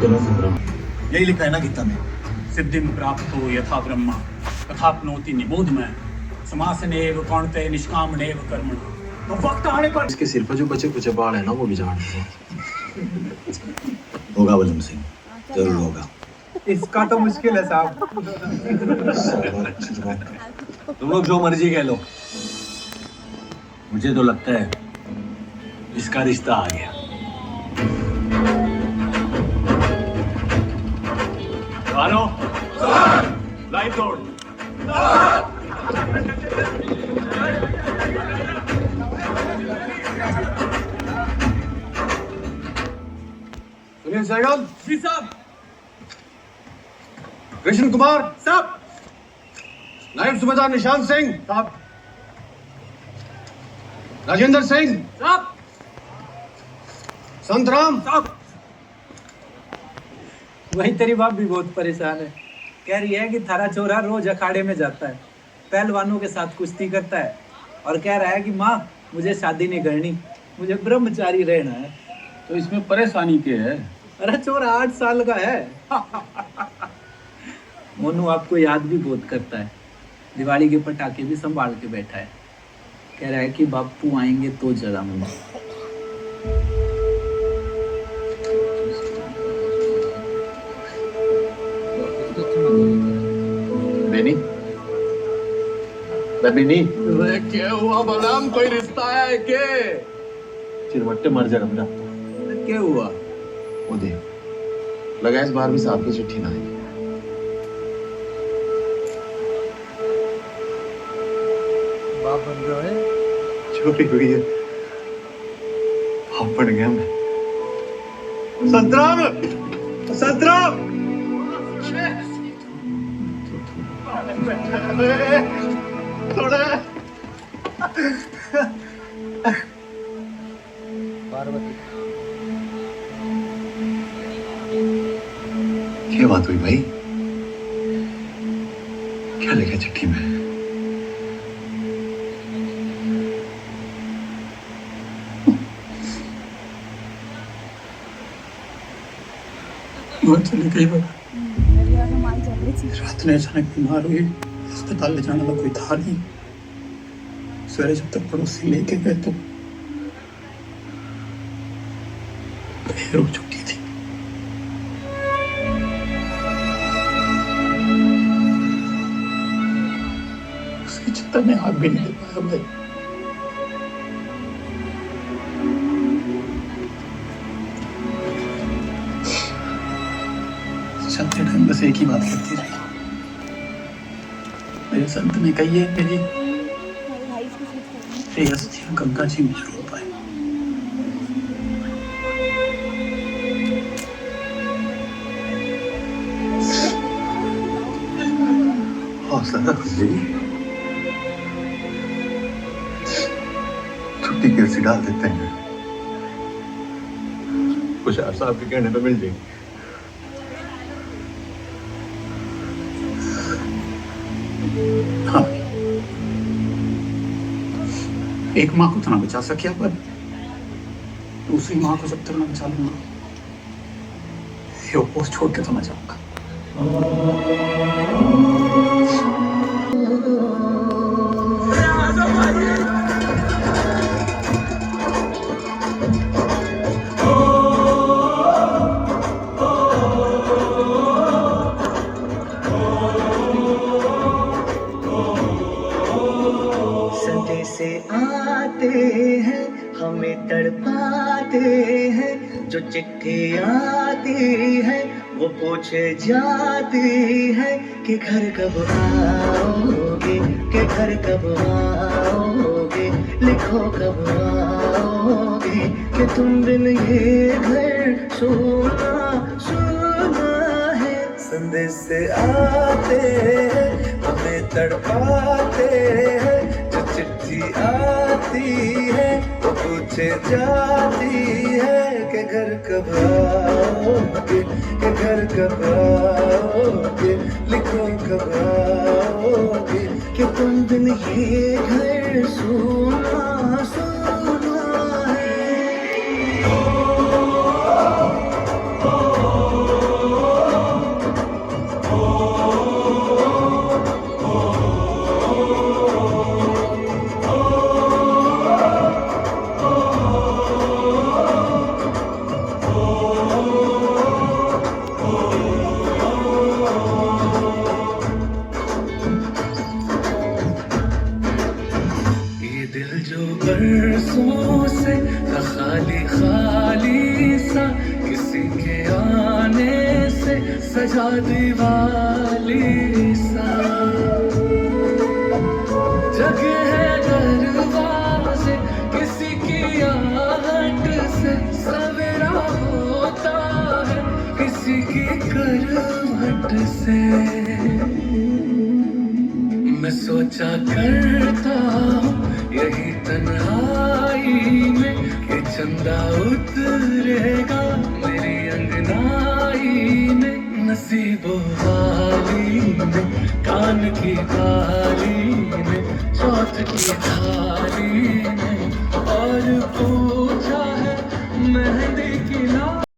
तेरा संग्राम यही लिखा है ना गीता में। सिद्धिं प्राप्तो यथा ब्रह्मा तथाप्नोति निबोधमय समासनेव कौनते निष्कामनेव कर्मण। तो वक्त आने पर इसके सिर पर जो बचे कुछ बाल है ना वो भी जान होगा बलम सिंह, जरूर होगा। इसका तो मुश्किल है साहब। तुम लोग जो मर्जी कह लो, मुझे तो लगता है इसका रिश्ता आ गया। हेलो लाइट तोड़। सुनील सहगल जी साहब। कृष्ण कुमार साहब। नायब सूबेदार निशांत सिंह साहब, राजेंद्र सिंह साहब। संतराम साहब। वही तेरी बाप भी बहुत परेशान है। कह रही है कि थारा चोरा रोज अखाड़े में जाता है, पहलवानों के साथ कुश्ती करता है और कह रहा है कि माँ मुझे शादी नहीं करनी, मुझे ब्रह्मचारी रहना है। तो इसमें परेशानी क्या है? अरे चोरा 8 साल का है। मोनू आपको याद भी बहुत करता है, दिवाली के पटाखे भी संभाल के बैठा है। कह रहा है कि बापू आएंगे तो जलाऊंगा। बेनी, बेनी, क्या हुआ बलराम? कोई रिश्ता आया है के? चिरवट्टे मर जा रमजा। क्या हुआ? वो देख, लगा इस बार भी साहब की चिट्ठी ना आई। बाप बन गया है। चोरी हुई है, आप पड़ गया मैं। संतराम संतराम थोड़ा पार्वती क्या बात हुई भाई? क्या लिखा चिट्ठी में? वो चली गई बाबा। रात में अचानक बीमार हुई, अस्पताल ले जाने का कोई था नहीं। सवेरे जब तक पड़ोसी लेके गए तो फिर हो चुकी थी। उसकी चिंता में आग भी नहीं दे पाया भाई। चलते टाइम बस एक ही बात करती रही, मेरे संत ने कही है मेरी अस्थियां गंगा जी में जरूर पाए। हौसला रख जी, छुट्टी कैसे डाल देते हैं? कुछ आशा आपके कहने पे मिल जाएगी। हाँ, एक माँ को तो ना बचा सकिया, पर दूसरी माँ को जब तक ना बचा लूंगा ये पोस्ट छोड़ के तो ना जाऊंगा। से आते हैं हमें तड़पाते हैं, जो चिट्ठी आती है वो पूछे जाती है कि घर कब आओगे, कि घर कब आओगे, लिखो कब आओगे, कि तुम बिन ये घर सोना सोना है। संदेश से आते हैं हमें तड़पाते हैं, चिट्ठी आती है वो पूछे जाती है कि घर कब आओगे, कि घर कब आओगे, लिखो कब आओगे, कि तुम बिन ये घर सोना सोना है। सजा दीवाली सा जगे है दरवाजे किसी की आहट से सवेरा होता है किसी की करवट से मैं सोचा करता हूँ यही तन्हाई में कि चंदा उतरेगा मेरी अंगनाई में नसीबों वाली में कान की बाली में चौथ की थाली में और पूछा है मेहंदी की